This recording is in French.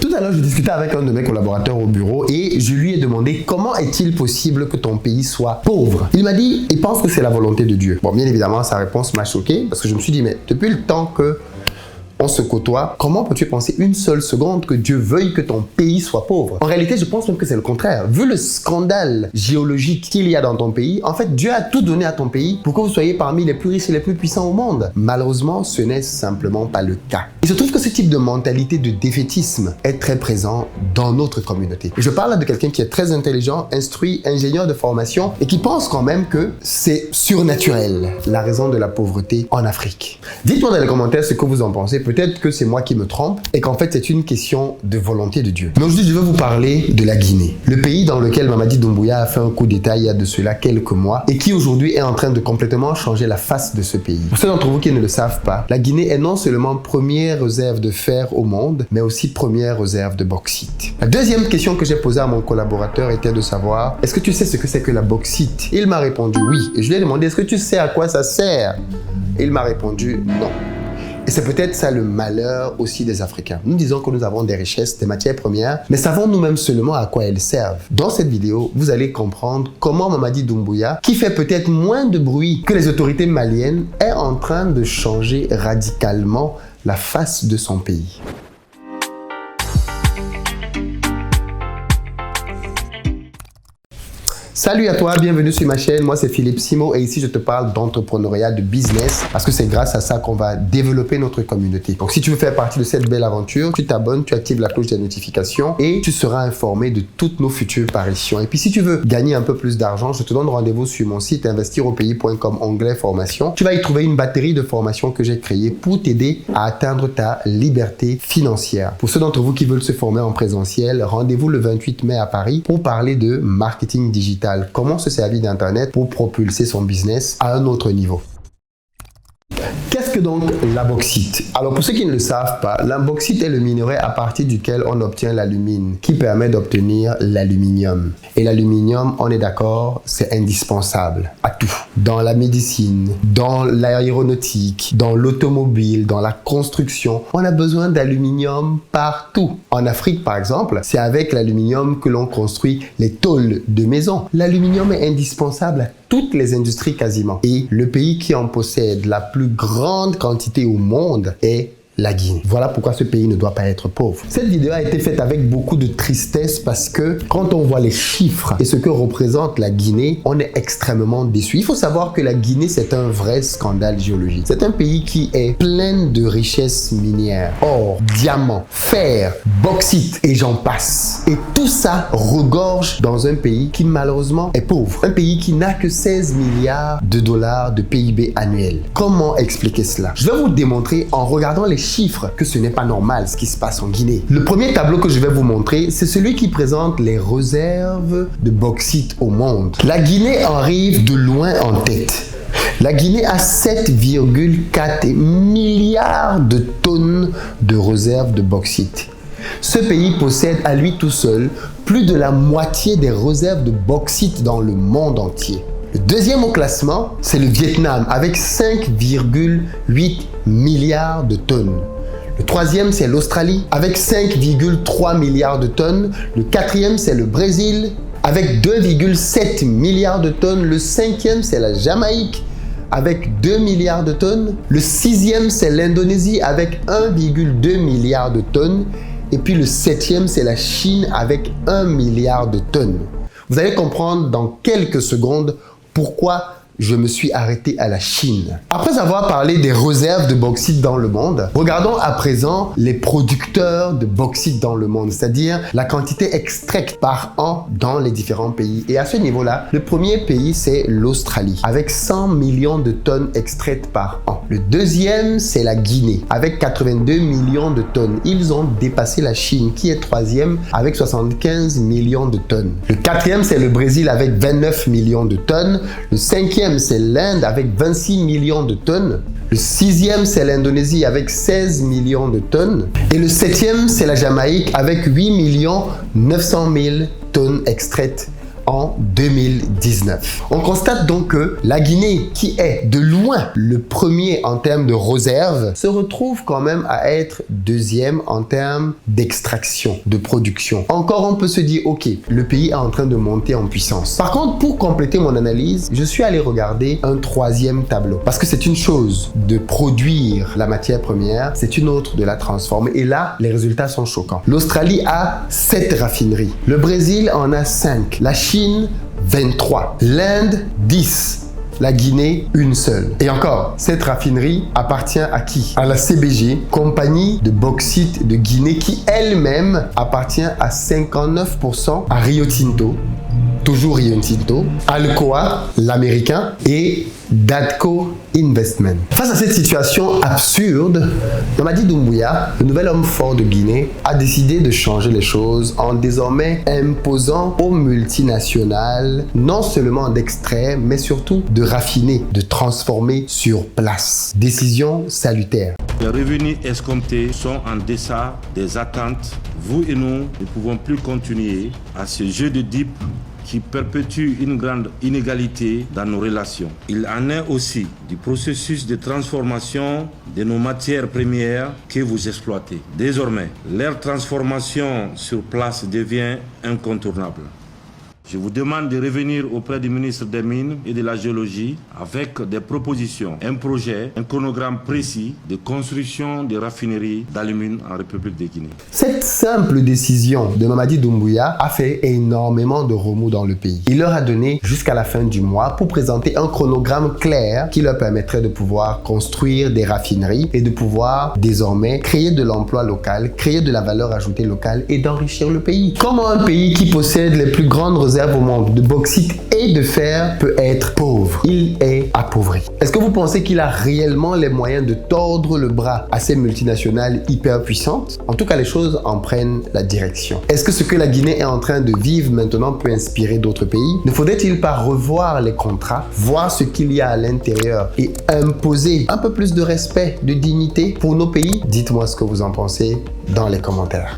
Tout à l'heure, je discutais avec un de mes collaborateurs au bureau et je lui ai demandé comment est-il possible que ton pays soit pauvre. Il m'a dit, il pense que c'est la volonté de Dieu. Bon, bien évidemment, sa réponse m'a choqué parce que je me suis dit, mais depuis le temps que on se côtoie, comment peux-tu penser une seule seconde que Dieu veuille que ton pays soit pauvre? En réalité, je pense même que c'est le contraire. Vu le scandale géologique qu'il y a dans ton pays, en fait, Dieu a tout donné à ton pays pour que vous soyez parmi les plus riches et les plus puissants au monde. Malheureusement, ce n'est simplement pas le cas. Il se trouve que ce type de mentalité de défaitisme est très présent dans notre communauté. Je parle là de quelqu'un qui est très intelligent, instruit, ingénieur de formation et qui pense quand même que c'est surnaturel, la raison de la pauvreté en Afrique. Dites-moi dans les commentaires ce que vous en pensez. Peut-être que c'est moi qui me trompe et qu'en fait c'est une question de volonté de Dieu. Mais aujourd'hui je vais vous parler de la Guinée. Le pays dans lequel Mamadi Doumbouya a fait un coup d'état il y a de cela quelques mois et qui aujourd'hui est en train de complètement changer la face de ce pays. Pour ceux d'entre vous qui ne le savent pas, la Guinée est non seulement première réserve de fer au monde, mais aussi première réserve de bauxite. La deuxième question que j'ai posée à mon collaborateur était de savoir, est-ce que tu sais ce que c'est que la bauxite? Il m'a répondu oui. Et je lui ai demandé, est-ce que tu sais à quoi ça sert? Il m'a répondu non. Et c'est peut-être ça le malheur aussi des Africains. Nous disons que nous avons des richesses, des matières premières, mais savons nous-mêmes seulement à quoi elles servent. Dans cette vidéo, vous allez comprendre comment Mamadi Doumbouya, qui fait peut-être moins de bruit que les autorités maliennes, est en train de changer radicalement la face de son pays. Salut à toi, bienvenue sur ma chaîne, moi c'est Philippe Simo et ici je te parle d'entrepreneuriat, de business parce que c'est grâce à ça qu'on va développer notre communauté. Donc si tu veux faire partie de cette belle aventure, tu t'abonnes, tu actives la cloche des notifications et tu seras informé de toutes nos futures parutions. Et puis si tu veux gagner un peu plus d'argent, je te donne rendez-vous sur mon site investiraupays.com onglet formation. Tu vas y trouver une batterie de formations que j'ai créées pour t'aider à atteindre ta liberté financière. Pour ceux d'entre vous qui veulent se former en présentiel, rendez-vous le 28 mai à Paris pour parler de marketing digital. Comment se servir d'Internet pour propulser son business à un autre niveau. Qu'est-ce que donc la bauxite? Alors pour ceux qui ne le savent pas, la bauxite est le minerai à partir duquel on obtient l'alumine, qui permet d'obtenir l'aluminium. Et l'aluminium, on est d'accord, c'est indispensable à tout. Dans la médecine, dans l'aéronautique, dans l'automobile, dans la construction, on a besoin d'aluminium partout. En Afrique par exemple, c'est avec l'aluminium que l'on construit les tôles de maison. L'aluminium est indispensable à toutes les industries quasiment. Et le pays qui en possède la plus grande quantité au monde est la Guinée. Voilà pourquoi ce pays ne doit pas être pauvre. Cette vidéo a été faite avec beaucoup de tristesse parce que quand on voit les chiffres et ce que représente la Guinée, on est extrêmement déçu. Il faut savoir que la Guinée, c'est un vrai scandale géologique. C'est un pays qui est plein de richesses minières. Or, diamants, fer, bauxite et j'en passe. Et tout ça regorge dans un pays qui malheureusement est pauvre. Un pays qui n'a que 16 milliards de dollars de PIB annuel. Comment expliquer cela? Je vais vous démontrer en regardant les chiffres que ce n'est pas normal ce qui se passe en Guinée. Le premier tableau que je vais vous montrer, c'est celui qui présente les réserves de bauxite au monde. La Guinée arrive de loin en tête. La Guinée a 7,4 milliards de tonnes de réserves de bauxite. Ce pays possède à lui tout seul plus de la moitié des réserves de bauxite dans le monde entier. Le deuxième au classement, c'est le Vietnam avec 5,8 milliards de tonnes. Le troisième, c'est l'Australie avec 5,3 milliards de tonnes. Le quatrième, c'est le Brésil avec 2,7 milliards de tonnes. Le cinquième, c'est la Jamaïque avec 2 milliards de tonnes. Le sixième, c'est l'Indonésie avec 1,2 milliard de tonnes. Et puis le septième, c'est la Chine avec 1 milliard de tonnes. Vous allez comprendre dans quelques secondes pourquoi je me suis arrêté à la Chine. Après avoir parlé des réserves de bauxite dans le monde, regardons à présent les producteurs de bauxite dans le monde, c'est-à-dire la quantité extraite par an dans les différents pays. Et à ce niveau-là, le premier pays, c'est l'Australie, avec 100 millions de tonnes extraites par an. Le deuxième, c'est la Guinée, avec 82 millions de tonnes. Ils ont dépassé la Chine, qui est troisième, avec 75 millions de tonnes. Le quatrième, c'est le Brésil, avec 29 millions de tonnes. Le cinquième, c'est l'Inde avec 26 millions de tonnes. Le sixième, c'est l'Indonésie avec 16 millions de tonnes. Et le septième, c'est la Jamaïque avec 8 900 000 tonnes extraites en 2019. On constate donc que la Guinée, qui est de loin le premier en termes de réserve, se retrouve quand même à être deuxième en termes d'extraction, de production. Encore on peut se dire, ok, le pays est en train de monter en puissance. Par contre, pour compléter mon analyse, je suis allé regarder un troisième tableau. Parce que c'est une chose de produire la matière première, c'est une autre de la transformer. Et là, les résultats sont choquants. L'Australie a 7 raffineries. Le Brésil en a 5. La Chine, 23. L'Inde, 10. La Guinée, une seule. Et encore, cette raffinerie appartient à qui? À la CBG, compagnie de bauxite de Guinée, qui elle-même appartient à 59% à Rio Tinto, toujours Rio Tinto, Alcoa, l'américain, et Dadco Investment. Face à cette situation absurde, Mamadi Doumbouya, le nouvel homme fort de Guinée, a décidé de changer les choses en désormais imposant aux multinationales non seulement d'extraire, mais surtout de raffiner, de transformer sur place. Décision salutaire. Les revenus escomptés sont en deçà des attentes. Vous et nous ne pouvons plus continuer à ce jeu de dupes qui perpétue une grande inégalité dans nos relations. Il en est aussi du processus de transformation de nos matières premières que vous exploitez. Désormais, leur transformation sur place devient incontournable. Je vous demande de revenir auprès du ministre des Mines et de la Géologie avec des propositions, un projet, un chronogramme précis de construction de raffineries d'alumine en République de Guinée. Cette simple décision de Mamadi Doumbouya a fait énormément de remous dans le pays. Il leur a donné jusqu'à la fin du mois pour présenter un chronogramme clair qui leur permettrait de pouvoir construire des raffineries et de pouvoir désormais créer de l'emploi local, créer de la valeur ajoutée locale et d'enrichir le pays. Comment un pays qui possède les plus grandes réserves au monde de bauxite et de fer peut être pauvre? Il est appauvri. Est-ce que vous pensez qu'il a réellement les moyens de tordre le bras à ces multinationales hyper puissantes? En tout cas, les choses en prennent la direction. Est-ce que ce que la Guinée est en train de vivre maintenant peut inspirer d'autres pays? Ne faudrait-il pas revoir les contrats, voir ce qu'il y a à l'intérieur et imposer un peu plus de respect, de dignité pour nos pays? Dites-moi ce que vous en pensez dans les commentaires.